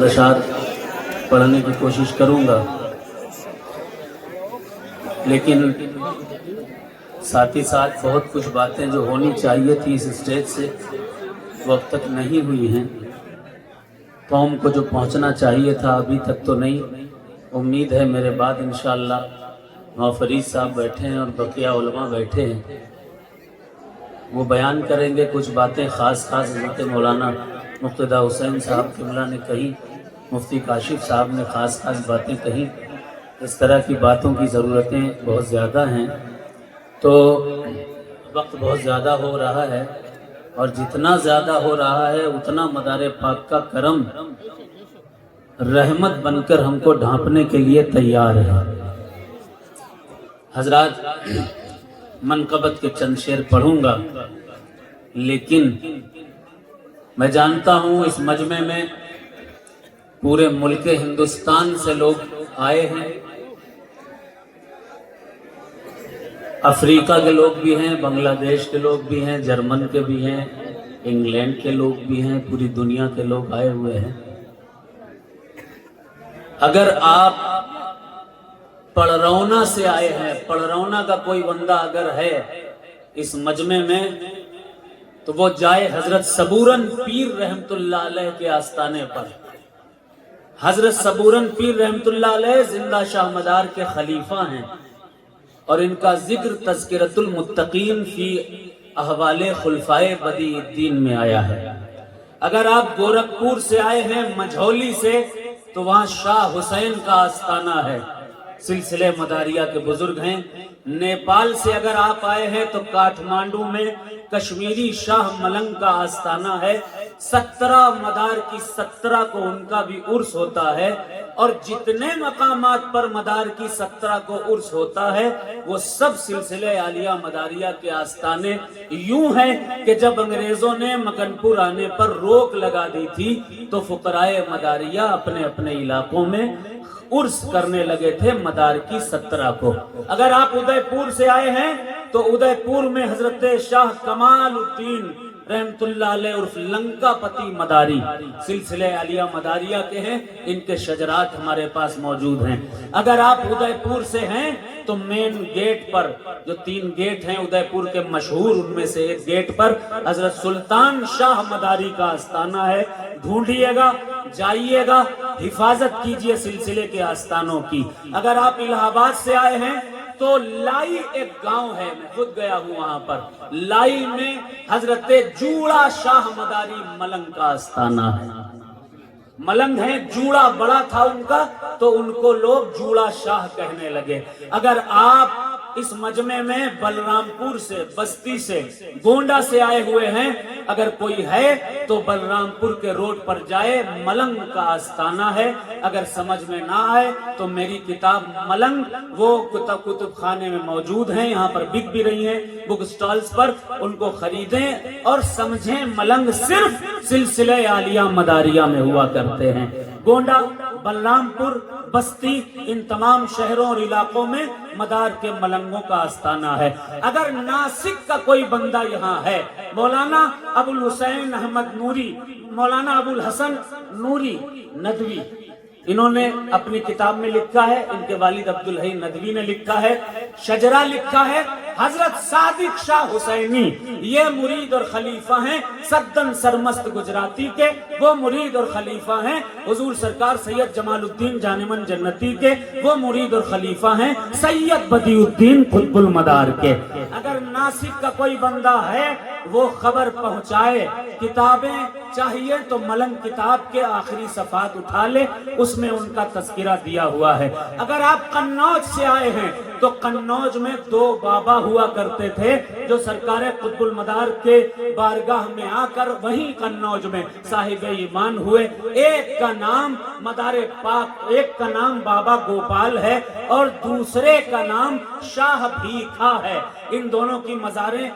अशार पढ़ने की कोशिश करूँगा, लेकिन साथ ही साथ बहुत कुछ बातें जो होनी चाहिए थी इस स्टेज से वो अब तक नहीं हुई हैं। कौम को जो पहुंचना चाहिए था अभी तक तो नहीं। उम्मीद है मेरे बाद इंशाअल्लाह मौफरीद साहब बैठे हैं और बकिया उलमा बैठे हैं, वो बयान करेंगे कुछ बातें ख़ास हज़रत मौलाना मुक़्तदा हुसैन साहब किबला ने कही, मुफ्ती काशिफ साहब ने ख़ास बातें कही। इस तरह की बातों की ज़रूरतें बहुत ज़्यादा हैं, तो वक्त बहुत ज़्यादा हो रहा है और जितना ज़्यादा हो रहा है उतना मदार पाक का करम रहमत बनकर हमको ढांपने के लिए तैयार है। हजरात, मनक़बत के चंद शेर पढ़ूंगा, लेकिन मैं जानता हूँ इस मजमे में पूरे मुल्क हिंदुस्तान से लोग आए हैं, अफ्रीका के लोग भी हैं, बांग्लादेश के लोग भी हैं, जर्मन के भी हैं, इंग्लैंड के लोग भी हैं, पूरी दुनिया के लोग आए हुए हैं। अगर आप पड़रौना से आए हैं, पड़रौना का कोई बंदा अगर है इस मजमे में, तो वो जाए हजरत सबूरन पीर रहमतुल्लाह अलैह के आस्ताने पर। हजरत सबूरन पीर रहमतुल्लाह अलैह जिंदा शाह मदार के खलीफा हैं और इनका जिक्र तज़किरतुल मुत्तकीन फी अहवाले खुलफाए बदीउद्दीन में आया है। अगर आप गोरखपुर से आए हैं, मझौली से, तो वहाँ शाह हुसैन का आस्ताना है, सिलसिले मदारिया के बुजुर्ग हैं। नेपाल से अगर आप आए हैं तो काठमांडू में कश्मीरी शाह मलंग का आस्ताना है। 17 मदार की 17 को उनका भी उर्स होता है और जितने मकामात पर मदार की 17 को उर्स होता है वो सब सिलसिले आलिया मदारिया के आस्ताने यूं हैं कि जब अंग्रेजों ने मकनपुर आने पर रोक लगा दी थी तो फुकराए मदारिया अपने अपने इलाकों में उर्स करने लगे थे मदार की 17 को। अगर आप उदयपुर से आए हैं तो उदयपुर में हजरत शाह कमालुद्दीन रहमतुल्लाह अलैह उर्फ लंकापति मदारी सिलसिले आलिया मदारिया के हैं, इनके शजरात हमारे पास मौजूद हैं। अगर आप उदयपुर से हैं तो मेन गेट पर जो 3 गेट हैं उदयपुर के मशहूर, उनमें से एक गेट पर हजरत सुल्तान शाह मदारी का आस्ताना है। ढूंढिएगा, जाइएगा, हिफाजत कीजिए सिलसिले के आस्तानों की। अगर आप इलाहाबाद से आए हैं तो लाई एक गांव है, मैं खुद गया हूं वहां पर। लाई में हजरत जूड़ा शाह मदारी मलंग का आस्ताना है। मलंग है, जूड़ा बड़ा था उनका तो उनको लोग जूड़ा शाह कहने लगे। अगर आप इस मजमे में बलरामपुर से, बस्ती से, गोंडा से आए हुए हैं, अगर कोई है तो बलरामपुर के रोड पर जाए, मलंग का आस्ताना है। अगर समझ में ना आए तो मेरी किताब मलंग वो कुतुब खाने में मौजूद हैं, यहाँ पर बिक भी रही हैं बुक स्टॉल्स पर, उनको खरीदें और समझें मलंग सिर्फ सिलसिले आलिया मदारिया में हुआ करते हैं। गोंडा, बलरामपुर, बस्ती, इन तमाम शहरों और इलाकों में मदार के मलंगों का आस्ताना है। अगर नासिक का कोई बंदा यहाँ है, मौलाना अबुल हुसैन अहमद नूरी, मौलाना अबुल हसन नूरी नदवी, इन्होंने अपनी किताब में लिखा है, इनके वालिद अब्दुल हई नदवी ने लिखा है, शजरा लिखा है, हजरत सादिक शाह हुसैनी ये मुरीद और खलीफा हैं सद्दन सरमस्त गुजराती के, वो मुरीद और खलीफा हैं हुजूर सरकार सैयद जमालुद्दीन जानेमन जन्नती के, वो मुरीद और खलीफा हैं सैयद बदीउद्दीन कुतुबुल मदार के। अगर नासिक का कोई बंदा है वो खबर पहुंचाए। किताबें चाहिए तो मलंग किताब के आखिरी सफात उठा ले, उसमें उनका तज़किरा दिया हुआ है। अगर आप कन्नौज से आए हैं तो कन्नौज में 2 बाबा हुआ करते थे जो सरकार कुतुबुल मदार के बारगाह में आकर वहीं कन्नौज में साहिब ईमान हुए। एक का नाम मदारे पाक, एक का नाम बाबा गोपाल है और दूसरे का नाम शाह भीखा है। इन दोनों की मज़ारें,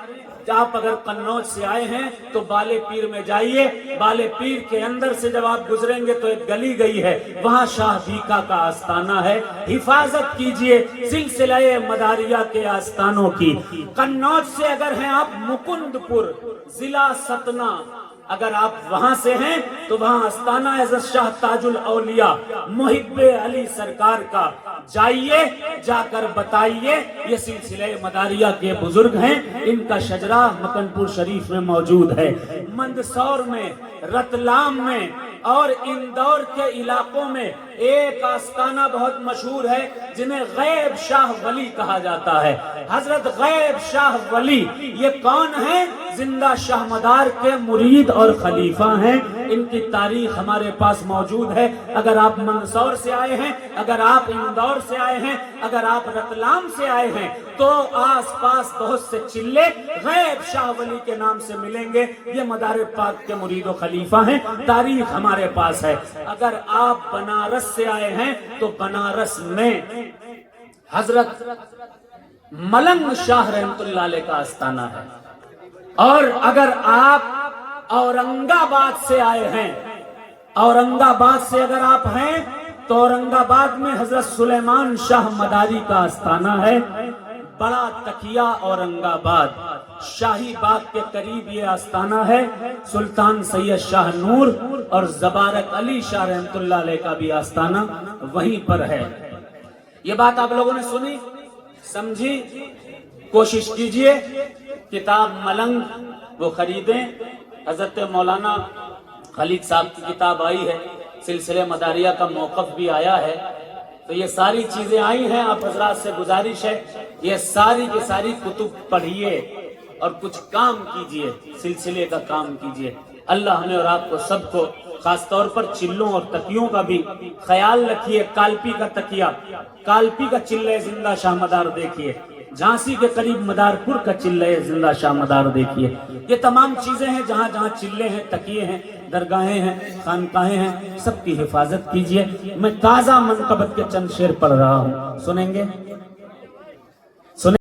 आप अगर कन्नौज से आए हैं तो बाले पीर में जाइए, बाले पीर के अंदर से जब आप गुजरेंगे तो एक गली गई है, वहां शाह भीखा का आस्ताना है। हिफाजत कीजिए सिलसिले मदारिया के आस्तानों की। कन्नौज से अगर हैं आप मुकुंदपुर, जिला सतना, اگر آپ وہاں سے ہیں تو وہاں آستانہ حضرت شاہ تاج الاولیاء محب علی سرکار کا جائیے، جا کر بتائیے، یہ سلسلہ مداریہ کے بزرگ ہیں، ان کا شجرہ مکن پور شریف میں موجود ہے۔ مندسور میں، رتلام میں اور اندور کے علاقوں میں ایک آستانہ بہت مشہور ہے جنہیں غیب شاہ ولی کہا جاتا ہے۔ حضرت غیب شاہ ولی یہ کون ہیں؟ زندہ شاہ مدار کے مرید اور خلیفہ ہیں۔ ان کی تاریخ ہمارے پاس موجود ہے۔ اگر آپ مندسور سے آئے ہیں، اگر آپ اندور سے آئے ہیں، اگر آپ رتلام سے آئے ہیں تو آس پاس بہت سے چلے غیب شاہ ولی کے نام سے ملیں گے۔ یہ مدار پاک کے مرید و خلیفہ ہیں، تاریخ ہمارے پاس ہے۔ اگر آپ بنارس سے آئے ہیں تو بنارس میں حضرت ملنگ شاہ رحمت اللہ علیہ کا آستانہ ہے۔ اور اگر آپ اورنگ آباد سے آئے ہیں، اورنگ آباد سے اگر آپ ہیں تو اورنگ آباد میں حضرت سلیمان شاہ مداری کا آستانہ ہے۔ بڑا تکیہ اورنگ آباد شاہی باغ کے قریب یہ آستانہ ہے۔ سلطان سید شاہ نور اور زبارک علی شاہ رحمت اللہ علیہ کا بھی آستانہ وہیں پر ہے۔ یہ بات آپ لوگوں نے سنی، سمجھی؟ کوشش کیجئے کتاب ملنگ وہ خریدیں۔ حضرت مولانا خلیق صاحب کی کتاب آئی ہے، سلسلہ مداریہ کا موقف بھی آیا ہے، تو یہ ساری چیزیں آئی ہیں۔ آپ حضرات سے گزارش ہے یہ ساری کی ساری کتب پڑھیے اور کچھ کام کیجئے، سلسلے کا کام کیجئے۔ اللہ ہمیں اور آپ کو سب کو خاص طور پر چلوں اور تکیوں کا بھی خیال رکھیے۔ کالپی کا تکیہ، کالپی کا چلہ زندہ شاہ مدار دیکھیے، جھانسی کے قریب مدارپور کا چلہ زندہ شاہ مدار دیکھیے۔ یہ تمام چیزیں ہیں، جہاں جہاں چلے ہیں، تکیے ہیں، درگاہیں ہیں، خانقاہیں ہیں، سب کی حفاظت کیجئے۔ میں تازہ منقبت کے چند شعر پڑھ رہا ہوں، سنیں گے؟